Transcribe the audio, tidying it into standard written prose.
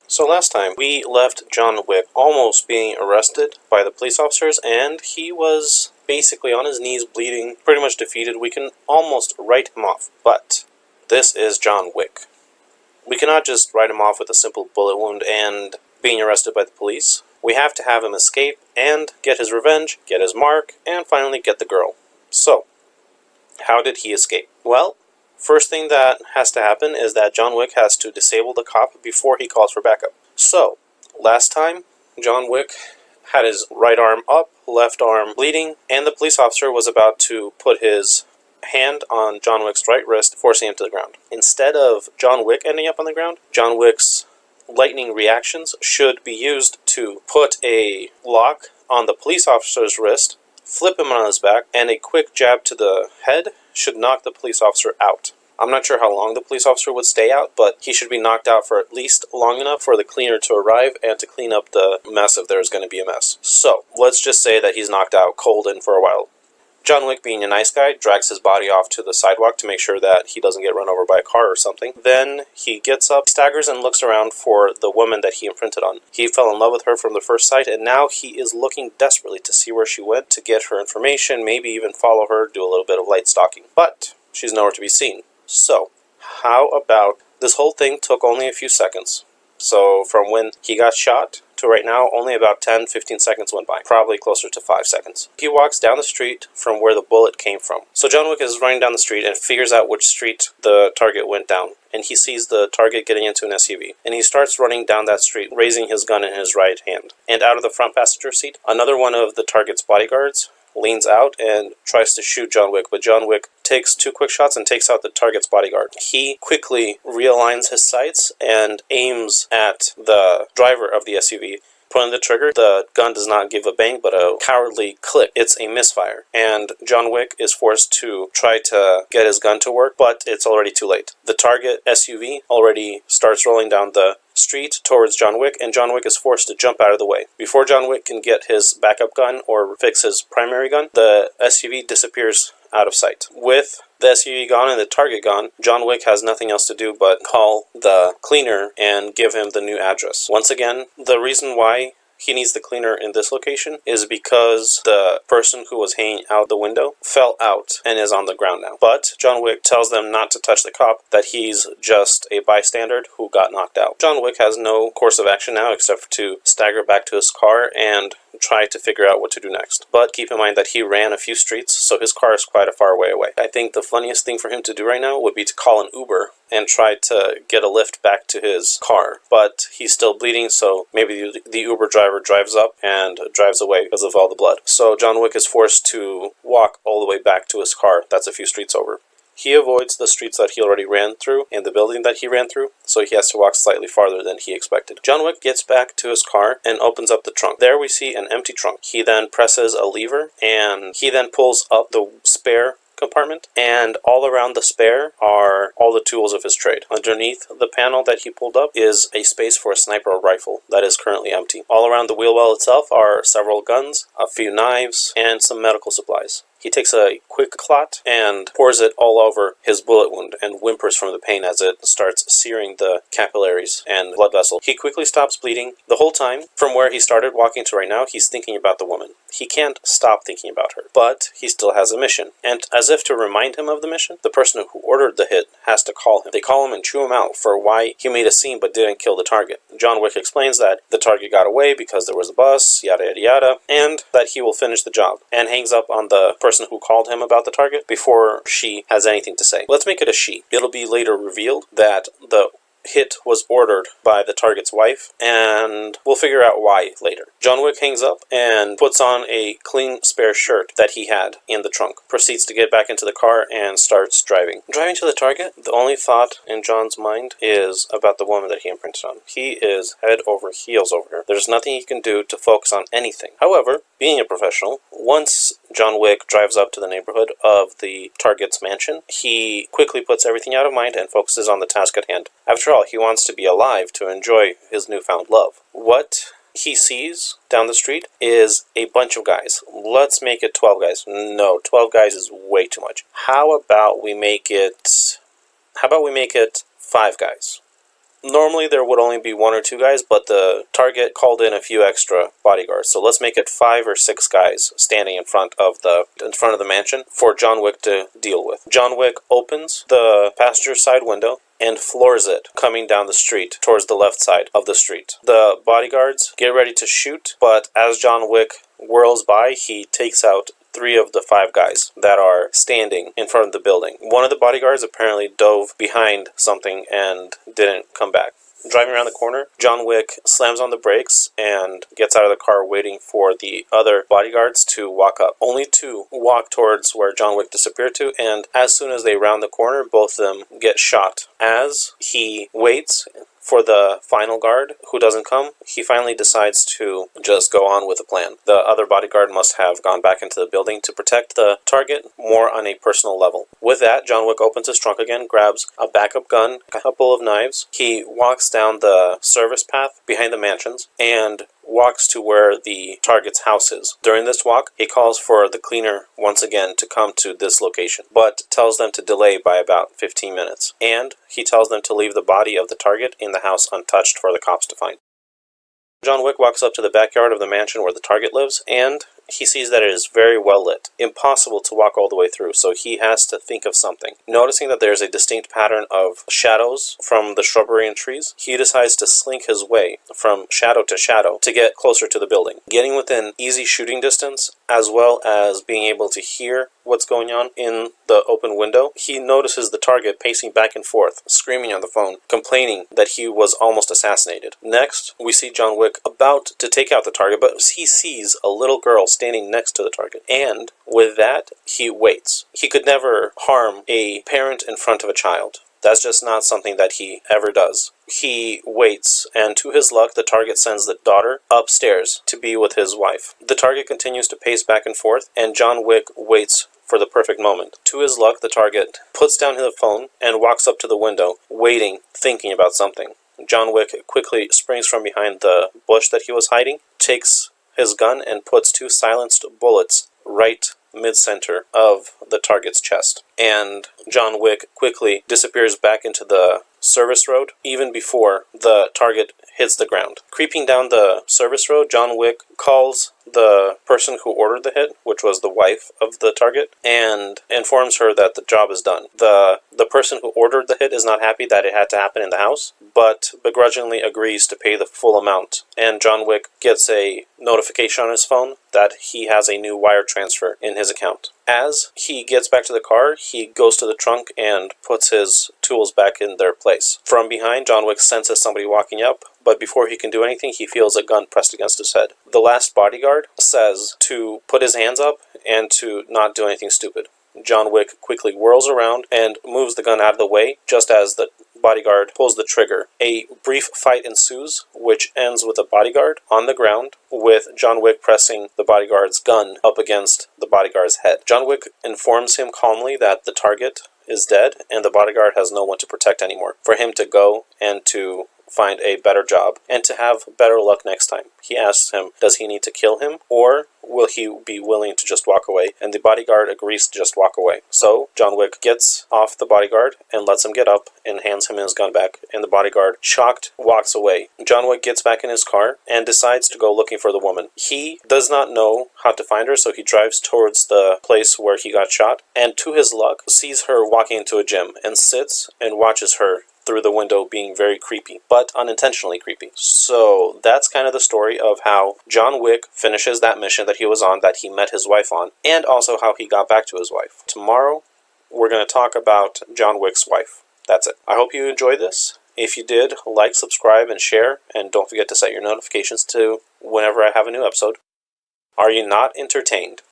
So last time, we left John Wick almost being arrested by the police officers, and he was basically on his knees bleeding, pretty much defeated. We can almost write him off, but this is John Wick. We cannot just write him off with a simple bullet wound and being arrested by the police. We have to have him escape and get his revenge, get his mark, and finally get the girl. So, how did he escape? Well, first thing that has to happen is that John Wick has to disable the cop before he calls for backup. So, last time, John Wick had his right arm up, left arm bleeding, and the police officer was about to put his hand on John Wick's right wrist, forcing him to the ground. Instead of John Wick ending up on the ground, John Wick's lightning reactions should be used to put a lock on the police officer's wrist, flip him on his back, and a quick jab to the head should knock the police officer out. I'm not sure how long the police officer would stay out, but he should be knocked out for at least long enough for the cleaner to arrive and to clean up the mess if there's going to be a mess. So, let's just say that he's knocked out cold and for a while. John Wick, being a nice guy, drags his body off to the sidewalk to make sure that he doesn't get run over by a car or something. Then he gets up, staggers, and looks around for the woman that he imprinted on. He fell in love with her from the first sight, and now he is looking desperately to see where she went, to get her information, maybe even follow her, do a little bit of light stalking. But she's nowhere to be seen. So, how about this whole thing took only a few seconds. So, from when he got shot to right now, only about 10-15 seconds went by. Probably closer to 5 seconds. He walks down the street from where the bullet came from. So John Wick is running down the street and figures out which street the target went down. And he sees the target getting into an SUV. And he starts running down that street, raising his gun in his right hand. And out of the front passenger seat, another one of the target's bodyguards leans out and tries to shoot John Wick, but John Wick takes 2 quick shots and takes out the target's bodyguard. He quickly realigns his sights and aims at the driver of the SUV. Pulling the trigger, the gun does not give a bang, but a cowardly click. It's a misfire, and John Wick is forced to try to get his gun to work, but it's already too late. The target SUV already starts rolling down the street towards John Wick, and John Wick is forced to jump out of the way. Before John Wick can get his backup gun or fix his primary gun, the SUV disappears out of sight. With the SUV gone and the target gone, John Wick has nothing else to do but call the cleaner and give him the new address. Once again, the reason why he needs the cleaner in this location is because the person who was hanging out the window fell out and is on the ground now. But John Wick tells them not to touch the cop, that he's just a bystander who got knocked out. John Wick has no course of action now except to stagger back to his car and try to figure out what to do next. But keep in mind that he ran a few streets, so his car is quite a far way away. I think the funniest thing for him to do right now would be to call an Uber and try to get a lift back to his car. But he's still bleeding, so maybe the Uber driver drives up and drives away because of all the blood. So John Wick is forced to walk all the way back to his car. That's a few streets over. He avoids the streets that he already ran through and the building that he ran through, so he has to walk slightly farther than he expected. John Wick gets back to his car and opens up the trunk. There we see an empty trunk. He then presses a lever, and he then pulls up the spare compartment, and all around the spare are all the tools of his trade. Underneath the panel that he pulled up is a space for a sniper rifle that is currently empty. All around the wheel well itself are several guns, a few knives, and some medical supplies. He takes a quick clot and pours it all over his bullet wound and whimpers from the pain as it starts searing the capillaries and blood vessel. He quickly stops bleeding. The whole time, from where he started walking to right now, he's thinking about the woman. He can't stop thinking about her, but he still has a mission. And as if to remind him of the mission, the person who ordered the hit has to call him. They call him and chew him out for why he made a scene but didn't kill the target. John Wick explains that the target got away because there was a bus, yada yada yada, and that he will finish the job, and hangs up on the person who called him about the target before she has anything to say. Let's make it a she. It'll be later revealed that the hit was ordered by the target's wife, and we'll figure out why later. John Wick hangs up and puts on a clean spare shirt that he had in the trunk, proceeds to get back into the car and starts driving. Driving to the target, the only thought in John's mind is about the woman that he imprinted on. He is head over heels over her. There's nothing he can do to focus on anything. However, being a professional, once John Wick drives up to the neighborhood of the target's mansion, he quickly puts everything out of mind and focuses on the task at hand. After all, he wants to be alive to enjoy his newfound love. What he sees down the street is a bunch of guys. Let's make it 12 guys. No, 12 guys is way too much. How about we make it 5 guys? Normally there would only be 1 or 2 guys, but the target called in a few extra bodyguards. So let's make it 5 or 6 guys standing in front of the mansion for John Wick to deal with. John Wick opens the passenger side window and floors it, coming down the street towards the left side of the street. The bodyguards get ready to shoot, but as John Wick whirls by, he takes out 3 of the 5 guys that are standing in front of the building. One of the bodyguards apparently dove behind something and didn't come back. Driving around the corner, John Wick slams on the brakes and gets out of the car waiting for the other bodyguards to walk up. Only 2 walk towards where John Wick disappeared to, and as soon as they round the corner, both of them get shot. As he waits for the final guard, who doesn't come, he finally decides to just go on with the plan. The other bodyguard must have gone back into the building to protect the target more on a personal level. With that, John Wick opens his trunk again, grabs a backup gun, a couple of knives. He walks down the service path behind the mansions and walks to where the target's house is. During this walk, he calls for the cleaner once again to come to this location, but tells them to delay by about 15 minutes. And he tells them to leave the body of the target in the house untouched for the cops to find. John Wick walks up to the backyard of the mansion where the target lives, and he sees that it is very well lit. Impossible to walk all the way through, so he has to think of something. Noticing that there's a distinct pattern of shadows from the shrubbery and trees, he decides to slink his way from shadow to shadow to get closer to the building. Getting within easy shooting distance, as well as being able to hear what's going on in the open window, he notices the target pacing back and forth, screaming on the phone, complaining that he was almost assassinated. Next, we see John Wick about to take out the target, but he sees a little girl standing next to the target. And with that, he waits. He could never harm a parent in front of a child. That's just not something that he ever does. He waits, and to his luck, the target sends the daughter upstairs to be with his wife. The target continues to pace back and forth, and John Wick waits for the perfect moment. To his luck, the target puts down his phone and walks up to the window, waiting, thinking about something. John Wick quickly springs from behind the bush that he was hiding, takes his gun, and puts 2 silenced bullets right mid-center of the target's chest. And John Wick quickly disappears back into the service road, even before the target hits the ground. Creeping down the service road, John Wick calls the person who ordered the hit, which was the wife of the target, and informs her that the job is done. The person who ordered the hit is not happy that it had to happen in the house, but begrudgingly agrees to pay the full amount. And John Wick gets a notification on his phone that he has a new wire transfer in his account. As he gets back to the car, he goes to the trunk and puts his tools back in their place. From behind, John Wick senses somebody walking up, but before he can do anything, he feels a gun pressed against his head. The last bodyguard says to put his hands up and to not do anything stupid. John Wick quickly whirls around and moves the gun out of the way, just as the bodyguard pulls the trigger. A brief fight ensues, which ends with the bodyguard on the ground, with John Wick pressing the bodyguard's gun up against the bodyguard's head. John Wick informs him calmly that the target is dead and the bodyguard has no one to protect anymore, for him to go and to find a better job and to have better luck next time. He asks him, does he need to kill him, or will he be willing to just walk away? And the bodyguard agrees to just walk away. So John Wick gets off the bodyguard and lets him get up and hands him his gun back, and the bodyguard, shocked, walks away. John Wick gets back in his car and decides to go looking for the woman. He does not know how to find her, so he drives towards the place where he got shot, and to his luck, sees her walking into a gym and sits and watches her through the window, being very creepy, but unintentionally creepy. So that's kind of the story of how John Wick finishes that mission that he was on, that he met his wife on, and also how he got back to his wife. Tomorrow, we're going to talk about John Wick's wife. That's it. I hope you enjoyed this. If you did, like, subscribe, and share, and don't forget to set your notifications to whenever I have a new episode. Are you not entertained?